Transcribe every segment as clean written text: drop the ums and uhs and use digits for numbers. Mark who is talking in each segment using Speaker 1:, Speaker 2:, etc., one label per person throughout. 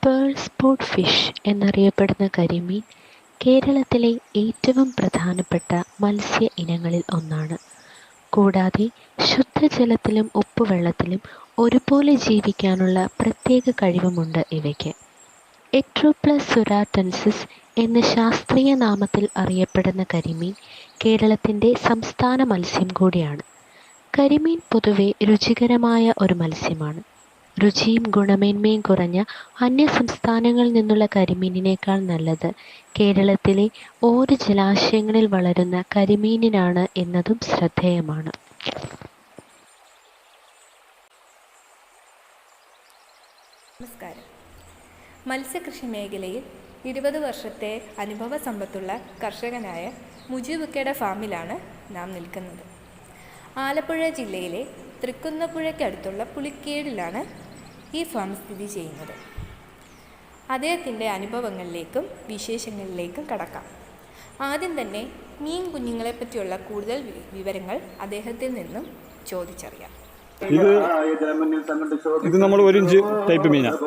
Speaker 1: Pearl spot fish എന്നറിയപ്പെടുന്ന കരിമീൻ കേരളത്തിലെ ഏറ്റവും പ്രധാനപ്പെട്ട മത്സ്യ ഇനങ്ങളിൽ ഒന്നാണ്. കൂടാതെ ശുദ്ധജലത്തിലും ഉപ്പുവെള്ളത്തിലും ഒരുപോലെ ജീവിക്കാനുള്ള പ്രത്യേക കഴിവുമുണ്ട് ഇവയ്ക്ക്. എട്രോപ്ലസ് സുരാറ്റൻസിസ് എന്ന ശാസ്ത്രീയ നാമത്തിൽ അറിയപ്പെടുന്ന കരിമീൻ കേരളത്തിൻ്റെ സംസ്ഥാന മത്സ്യം കൂടിയാണ്. കരിമീൻ പൊതുവെ രുചികരമായ ഒരു മത്സ്യമാണ്. രുചിയും ഗുണമേന്മയും കുറഞ്ഞ അന്യസംസ്ഥാനങ്ങളിൽ നിന്നുള്ള കരിമീനിനേക്കാൾ നല്ലത് കേരളത്തിലെ ഓരോ ജലാശയങ്ങളിൽ വളരുന്ന കരിമീനിനാണ് എന്നതും ശ്രദ്ധേയമാണ്.
Speaker 2: നമസ്കാരം. മത്സ്യകൃഷി മേഖലയിൽ 20 വർഷത്തെ അനുഭവ സമ്പത്തുള്ള കർഷകനായ മുജീബുക്കയുടെ ഫാമിലാണ് നാം നിൽക്കുന്നത്. ആലപ്പുഴ ജില്ലയിലെ തൃക്കുന്നപ്പുഴയ്ക്കടുത്തുള്ള പുളിക്കേടിലാണ് ഈ ഫാം സ്ഥിതി ചെയ്യുന്നത്. അദ്ദേഹത്തിൻ്റെ അനുഭവങ്ങളിലേക്കും വിശേഷങ്ങളിലേക്കും കടക്കാം. ആദ്യം തന്നെ മീൻ കുഞ്ഞുങ്ങളെ പറ്റിയുള്ള കൂടുതൽ വിവരങ്ങൾ അദ്ദേഹത്തിൽ നിന്നും ചോദിച്ചറിയാം.
Speaker 3: ഇത് നമ്മൾ 1 ഇഞ്ച് ടൈപ്പ് മീനാണ്.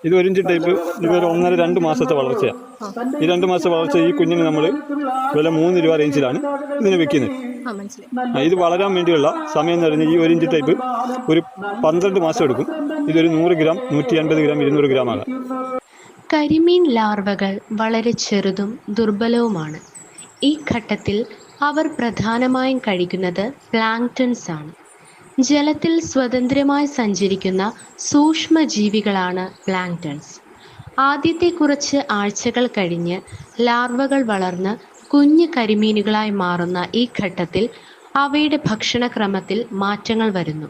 Speaker 3: ഇത് 1 ഇഞ്ച് ടൈപ്പ്. ഇതൊരു 1.5-2 മാസത്തെ വളർച്ചയാണ്. ഈ 2 മാസത്തെ വളർച്ച ഈ കുഞ്ഞിന് നമ്മൾ വില 3 രൂപ റേഞ്ചിലാണ് ഇതിനെ വെക്കുന്നത്. ഇത് വളരാൻ വേണ്ടിയുള്ള സമയം എന്ന് പറഞ്ഞാൽ ഈ 1 ഇഞ്ച് ടൈപ്പ് ഒരു 12 മാസം എടുക്കും. ഇതൊരു 100 ഗ്രാം, 150 ഗ്രാം, 200 ഗ്രാം ആകാം.
Speaker 1: കരിമീൻ ലാർവകൾ വളരെ ചെറുതും ദുർബലവുമാണ്. ഈ ഘട്ടത്തിൽ അവർ പ്രധാനമായും കഴിക്കുന്നത് പ്ലാങ്ക്ടൺസ് ആണ്. ജലത്തിൽ സ്വതന്ത്രമായി സഞ്ചരിക്കുന്ന സൂക്ഷ്മജീവികളാണ് പ്ലാങ്ക്ടൺസ്. ആദ്യത്തെ കുറച്ച് ആഴ്ചകൾ കഴിഞ്ഞ് ലാർവകൾ വളർന്ന് കുഞ്ഞു കരിമീനുകളായി മാറുന്ന ഈ ഘട്ടത്തിൽ അവയുടെ ഭക്ഷണക്രമത്തിൽ മാറ്റങ്ങൾ വരുന്നു.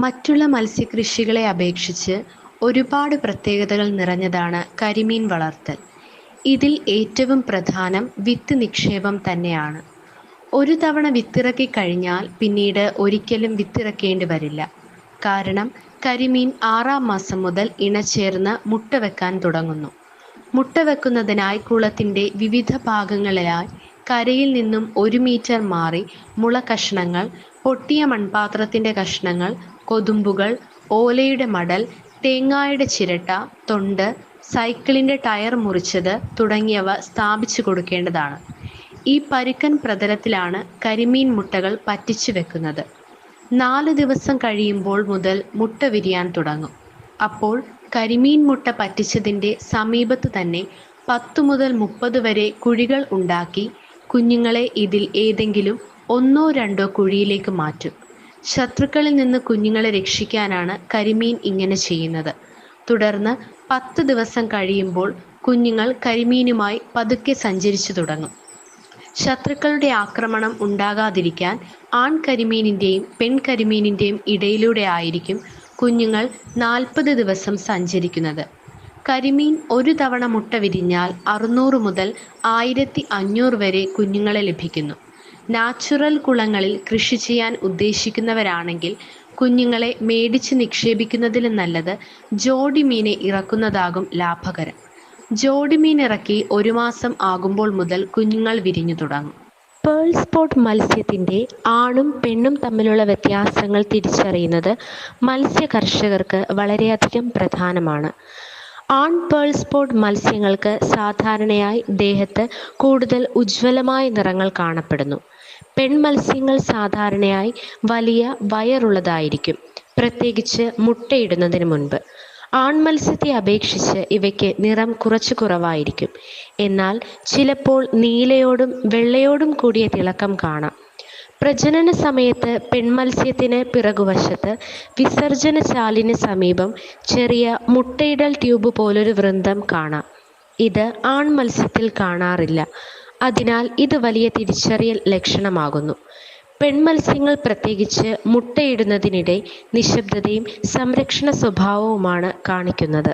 Speaker 1: മറ്റുള്ള മത്സ്യകൃഷികളെ അപേക്ഷിച്ച് ഒരുപാട് പ്രത്യേകതകൾ നിറഞ്ഞതാണ് കരിമീൻ വളർത്തൽ. ഇതിൽ ഏറ്റവും പ്രധാനം വിത്ത് നിക്ഷേപം തന്നെയാണ്. ഒരു തവണ വിത്തിറക്കി കഴിഞ്ഞാൽ പിന്നീട് ഒരിക്കലും വിത്തിറക്കേണ്ടി വരില്ല. കാരണം കരിമീൻ 6-ാം മാസം മുതൽ ഇണചേർന്ന് മുട്ട വെക്കാൻ തുടങ്ങുന്നു. മുട്ട വെക്കുന്നതിനായി കുളത്തിൻ്റെ വിവിധ ഭാഗങ്ങളിലായി കരയിൽ നിന്നും 1 മീറ്റർ മാറി മുള കഷ്ണങ്ങൾ, പൊട്ടിയ മൺപാത്രത്തിൻ്റെ കഷ്ണങ്ങൾ, കൊതുമ്പുകൾ, ഓലയുടെ മടൽ, തേങ്ങായുടെ ചിരട്ട, തൊണ്ട്, സൈക്കിളിൻ്റെ ടയർ മുറിച്ചത് തുടങ്ങിയവ സ്ഥാപിച്ചു കൊടുക്കേണ്ടതാണ്. ഈ പരുക്കൻ പ്രതലത്തിലാണ് കരിമീൻ മുട്ടകൾ പറ്റിച്ചു വെക്കുന്നത്. 4 ദിവസം കഴിയുമ്പോൾ മുതൽ മുട്ട വിരിയാൻ തുടങ്ങും. അപ്പോൾ കരിമീൻ മുട്ട പറ്റിച്ചതിൻ്റെ സമീപത്ത് തന്നെ 10 മുതൽ 30 വരെ കുഴികൾ ഉണ്ടാക്കി കുഞ്ഞുങ്ങളെ ഇതിൽ ഏതെങ്കിലും 1-2 കുഴിയിലേക്ക് മാറ്റും. ശത്രുക്കളിൽ നിന്ന് കുഞ്ഞുങ്ങളെ രക്ഷിക്കാനാണ് കരിമീൻ ഇങ്ങനെ ചെയ്യുന്നത്. തുടർന്ന് 10 ദിവസം കഴിയുമ്പോൾ കുഞ്ഞുങ്ങൾ കരിമീനുമായി പതുക്കെ സഞ്ചരിച്ചു തുടങ്ങും. ശത്രുക്കളുടെ ആക്രമണം ഉണ്ടാകാതിരിക്കാൻ ആൺകരിമീനിൻ്റെയും പെൺകരിമീനിൻ്റെയും ഇടയിലൂടെ ആയിരിക്കും കുഞ്ഞുങ്ങൾ 40 ദിവസം സഞ്ചരിക്കുന്നത്. കരിമീൻ ഒരു തവണ മുട്ട വിരിഞ്ഞാൽ 600 മുതൽ 1500 വരെ കുഞ്ഞുങ്ങളെ ലഭിക്കുന്നു. നാച്ചുറൽ കുളങ്ങളിൽ കൃഷി ചെയ്യാൻ ഉദ്ദേശിക്കുന്നവരാണെങ്കിൽ കുഞ്ഞുങ്ങളെ മേടിച്ച് നിക്ഷേപിക്കുന്നതിലും നല്ലത് ജോഡി മീനെ ഇറക്കുന്നതാകും ലാഭകരം. ജോഡി മീൻ ഇറക്കി 1 മാസം ആകുമ്പോൾ മുതൽ കുഞ്ഞുങ്ങൾ വിരിഞ്ഞു തുടങ്ങും. പേൾ സ്പോട്ട് മത്സ്യത്തിൻ്റെ ആണും പെണ്ണും തമ്മിലുള്ള വ്യത്യാസങ്ങൾ തിരിച്ചറിയുന്നത് മത്സ്യ കർഷകർക്ക് വളരെയധികം പ്രധാനമാണ്. ആൺ പേൾ സ്പോട്ട് മത്സ്യങ്ങൾക്ക് സാധാരണയായി ദേഹത്ത് കൂടുതൽ ഉജ്ജ്വലമായ നിറങ്ങൾ കാണപ്പെടുന്നു. പെൺമത്സ്യങ്ങൾ സാധാരണയായി വലിയ വയറുള്ളതായിരിക്കും, പ്രത്യേകിച്ച് മുട്ടയിടുന്നതിന് മുൻപ്. ആൺമത്സ്യത്തെ അപേക്ഷിച്ച് ഇവയ്ക്ക് നിറം കുറച്ച് കുറവായിരിക്കും. എന്നാൽ ചിലപ്പോൾ നീലയോടും വെള്ളയോടും കൂടിയ തിളക്കം കാണാം. പ്രജനന സമയത്ത് പെൺമത്സ്യത്തിന് പിറകുവശത്ത് വിസർജന ചാലിന് സമീപം ചെറിയ മുട്ടയിടൽ ട്യൂബ് പോലൊരു വൃന്തം കാണാം. ഇത് ആൺമത്സ്യത്തിൽ കാണാറില്ല. അതിനാൽ ഇത് വലിയ തിരിച്ചറിയൽ ലക്ഷണമാകുന്നു. പെൺമത്സ്യങ്ങൾ പ്രത്യേകിച്ച് മുട്ടയിടുന്നതിനിടെ നിശബ്ദതയും സംരക്ഷണ സ്വഭാവവുമാണ് കാണിക്കുന്നത്.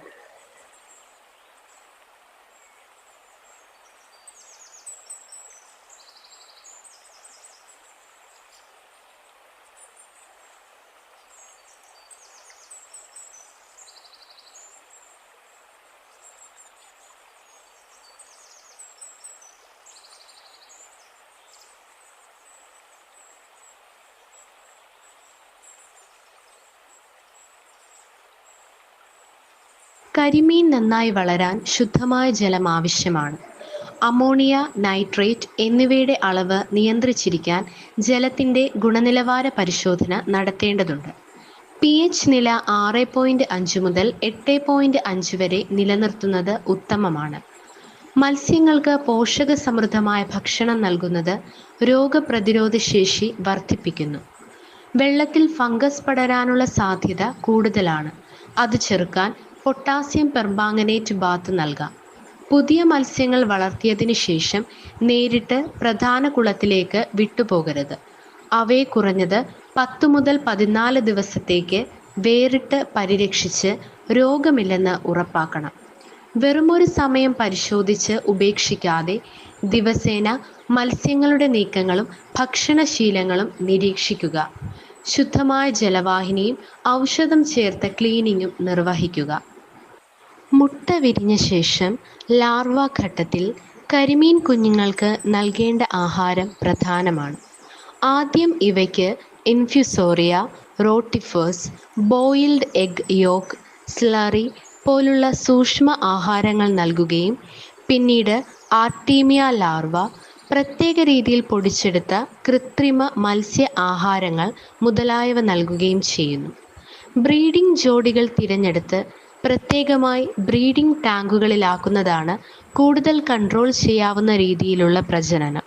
Speaker 1: കരിമീൻ നന്നായി വളരാൻ ശുദ്ധമായ ജലം ആവശ്യമാണ്. അമോണിയ, നൈട്രേറ്റ് എന്നിവയുടെ അളവ് നിയന്ത്രിച്ചിരിക്കാൻ ജലത്തിൻ്റെ ഗുണനിലവാര പരിശോധന നടത്തേണ്ടതുണ്ട്. pH നില 6.5 മുതൽ 8.5 വരെ നിലനിർത്തുന്നത് ഉത്തമമാണ്. മത്സ്യങ്ങൾക്ക് പോഷകസമൃദ്ധമായ ഭക്ഷണം നൽകുന്നത് രോഗപ്രതിരോധ ശേഷി വർദ്ധിപ്പിക്കുന്നു. വെള്ളത്തിൽ ഫംഗസ് പടരാനുള്ള സാധ്യത കൂടുതലാണ്. അത് ചെറുക്കാൻ പൊട്ടാസ്യം പെർമാംഗനേറ്റ് ബാത്ത് നൽകാം. പുതിയ മത്സ്യങ്ങൾ വളർത്തിയതിനു ശേഷം നേരിട്ട് പ്രധാന കുളത്തിലേക്ക് വിട്ടുപോകരുത്. അവയെ കുറഞ്ഞത് 10 മുതൽ 14 ദിവസത്തേക്ക് വേറിട്ട് പരിരക്ഷിച്ച് രോഗമില്ലെന്ന് ഉറപ്പാക്കണം. വെറുമൊരു സമയം പരിശോധിച്ച് ഉപേക്ഷിക്കാതെ ദിവസേന മത്സ്യങ്ങളുടെ നീക്കങ്ങളും ഭക്ഷണശീലങ്ങളും നിരീക്ഷിക്കുക. ശുദ്ധമായ ജലവാഹിനിയും ഔഷധം ചേർത്ത ക്ലീനിങ്ങും നിർവഹിക്കുക. മുട്ട വിരിഞ്ഞ ശേഷം ലാർവ ഘട്ടത്തിൽ കരിമീൻ കുഞ്ഞുങ്ങൾക്ക് നൽകേണ്ട ആഹാരം പ്രധാനമാണ്. ആദ്യം ഇവയ്ക്ക് infusoria, rotifers, boiled egg yolk, slurry പോലുള്ള സൂക്ഷ്മ ആഹാരങ്ങൾ നൽകുകയും പിന്നീട് ആർട്ടീമിയ ലാർവ, പ്രത്യേക രീതിയിൽ പൊടിച്ചെടുത്ത കൃത്രിമ മത്സ്യ ആഹാരങ്ങൾ മുതലായവ നൽകുകയും ചെയ്യുന്നു. ബ്രീഡിംഗ് ജോഡികൾ തിരഞ്ഞെടുത്ത് പ്രത്യേകമായി ബ്രീഡിംഗ് ടാങ്കുകളിലാക്കുന്നതാണ് കൂടുതൽ കൺട്രോൾ ചെയ്യാവുന്ന രീതിയിലുള്ള പ്രജനനം.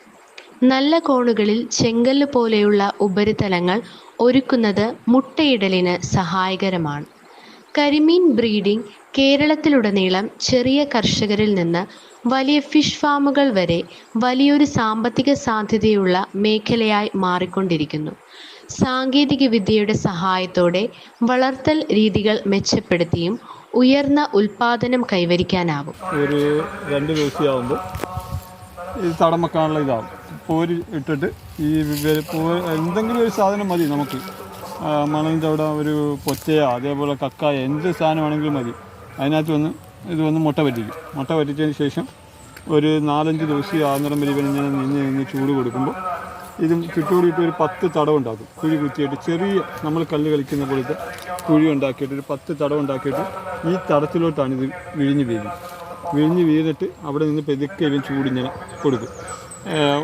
Speaker 1: നല്ല കോണുകളിൽ ചെങ്കല്ല് പോലെയുള്ള ഉപരിതലങ്ങൾ ഒരുക്കുന്നത് മുട്ടയിടലിന് സഹായകരമാണ്. കരിമീൻ ബ്രീഡിംഗ് കേരളത്തിലുടനീളം ചെറിയ കർഷകരിൽ നിന്ന് വലിയ ഫിഷ് ഫാമുകൾ വരെ വലിയൊരു സാമ്പത്തിക സാധ്യതയുള്ള മേഖലയായി മാറിക്കൊണ്ടിരിക്കുന്നു. സാങ്കേതിക വിദ്യയുടെ സഹായത്തോടെ വളർത്തൽ രീതികൾ മെച്ചപ്പെടുത്തിയും ഉയർന്ന ഉൽപാദനം കൈവരിക്കാനാവും.
Speaker 3: ഒരു 2 ദിവസമാകുമ്പോൾ ഇത് തടം വെക്കാനുള്ള ഇതാവും. പോര് ഇട്ടിട്ട് ഈ എന്തെങ്കിലും ഒരു സാധനം മതി നമുക്ക്. മണലിൻ്റെ അവിടെ ഒരു പൊച്ചയോ അതേപോലെ കക്കായ എന്ത് സാധനമാണെങ്കിലും മതി. അതിനകത്ത് വന്ന് മുട്ട പറ്റിക്കും. മുട്ട പറ്റിച്ചതിന് ശേഷം ഒരു 4-5 ദിവസം ആകുന്നിടം വരെ ഇവനിങ്ങനെ നിന്ന് ചൂട് കൊടുക്കുമ്പോൾ ഇതും ചുറ്റുകൂടിയിട്ട് ഒരു 10 തടം ഉണ്ടാക്കും. കുഴി കുത്തിയിട്ട് ചെറിയ നമ്മൾ കല്ല് കളിക്കുന്ന പോലത്തെ കുഴി ഉണ്ടാക്കിയിട്ട് ഒരു 10 തടം ഉണ്ടാക്കിയിട്ട് ഈ തടത്തിലോട്ടാണ് ഇത് വിഴിഞ്ഞ് വീണിട്ട് അവിടെ നിന്ന് പെതുക്കെ ഇവൻ ചൂടിങ്ങനെ കൊടുക്കും.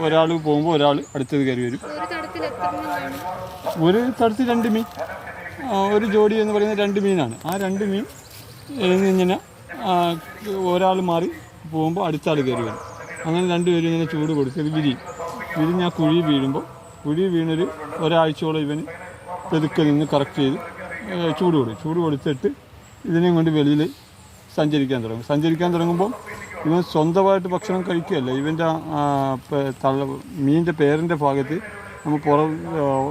Speaker 3: ഒരാൾ പോകുമ്പോൾ ഒരാൾ അടുത്തത് കയറി വരും. ഒരു തടത്തിൽ 2 മീൻ, ഒരു ജോഡി എന്ന് പറയുന്നത് 2 മീനാണ്. ആ 2 മീൻ ഇങ്ങനെ ഒരാൾ മാറി പോകുമ്പോൾ അടുത്ത ആൾ കയറി വരും. അങ്ങനെ 2 പേരും ഇങ്ങനെ ചൂട് കൊടുത്ത് ഇത് വിരിഞ്ഞ് ആ കുഴി വീണൊരു ഒരാഴ്ചയോളം ഇവന് പെതുക്കെ നിന്ന് കറക്റ്റ് ചെയ്ത് ചൂട് കൊടുത്തിട്ട് ഇതിനെയും കൊണ്ട് വെളിയിൽ സഞ്ചരിക്കാൻ തുടങ്ങുമ്പോൾ ഇവൻ സ്വന്തമായിട്ട് ഭക്ഷണം കഴിക്കുകയല്ല. ഇവൻ്റെ മീനിൻ്റെ പേരിൻ്റെ ഭാഗത്ത് നമുക്ക്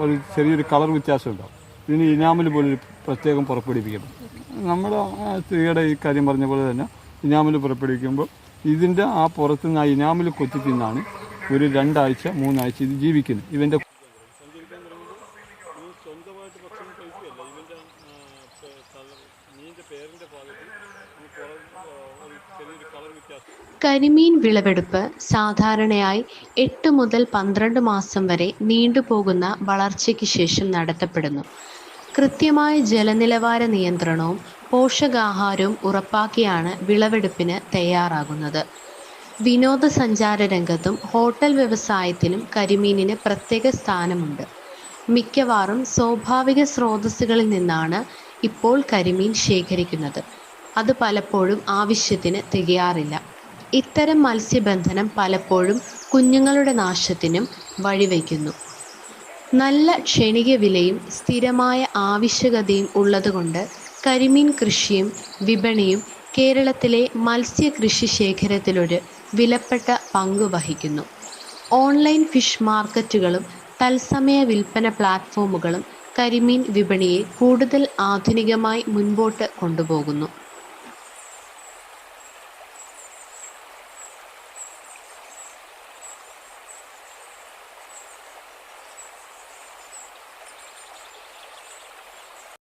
Speaker 3: ഒരു ചെറിയൊരു കളർ വ്യത്യാസം ഉണ്ടാകും. ഇതിന് ഇനാമൽ പോലൊരു പ്രത്യേകം പുറപ്പെടുവിക്കണം. നമ്മുടെ സ്ത്രീയുടെ ഈ കാര്യം പറഞ്ഞ പോലെ തന്നെ ഇനാമൽ പുറപ്പെടുവിക്കുമ്പോൾ ഇതിൻ്റെ ആ പുറത്തുനിന്ന് ആ ഇനാമൽ കൊത്തി തിന്നാണ് ഒരു 2 ആഴ്ച 3 ആഴ്ച ഇത് ജീവിക്കുന്നത്. ഇവൻ്റെ സഞ്ചരിക്കാൻ തുടങ്ങുമ്പോൾ സ്വന്തമായിട്ട് ഭക്ഷണം കഴിക്കുകയല്ല. ഇവൻ്റെ മീനിൻ്റെ പേരിൻ്റെ ഭാഗത്ത് ഒരു ചെറിയൊരു കളർ വ്യത്യാസം.
Speaker 1: കരിമീൻ വിളവെടുപ്പ് സാധാരണയായി 8 മുതൽ 12 മാസം വരെ നീണ്ടുപോകുന്ന വളർച്ചയ്ക്ക് ശേഷം നടത്തപ്പെടുന്നു. കൃത്യമായ ജലനിലവാര നിയന്ത്രണവും പോഷകാഹാരവും ഉറപ്പാക്കിയാണ് വിളവെടുപ്പിന് തയ്യാറാകുന്നത്. വിനോദസഞ്ചാര രംഗത്തും ഹോട്ടൽ വ്യവസായത്തിലും കരിമീനിന് പ്രത്യേക സ്ഥാനമുണ്ട്. മിക്കവാറും സ്വാഭാവിക സ്രോതസ്സുകളിൽ നിന്നാണ് ഇപ്പോൾ കരിമീൻ ശേഖരിക്കുന്നത്. അത് പലപ്പോഴും ആവശ്യത്തിന് തികയാറില്ല. ഇത്തരം മത്സ്യബന്ധനം പലപ്പോഴും കുഞ്ഞുങ്ങളുടെ നാശത്തിനും വഴിവെക്കുന്നു. നല്ല ക്ഷണിക വിലയും സ്ഥിരമായ ആവശ്യകതയും ഉള്ളതുകൊണ്ട് കരിമീൻ കൃഷിയും വിപണിയും കേരളത്തിലെ മത്സ്യകൃഷി ശേഖരത്തിലൊരു വിലപ്പെട്ട പങ്ക് വഹിക്കുന്നു. ഓൺലൈൻ ഫിഷ് മാർക്കറ്റുകളും തത്സമയ വിൽപ്പന പ്ലാറ്റ്ഫോമുകളും കരിമീൻ വിപണിയെ കൂടുതൽ ആധുനികമായി മുൻപോട്ട് കൊണ്ടുപോകുന്നു.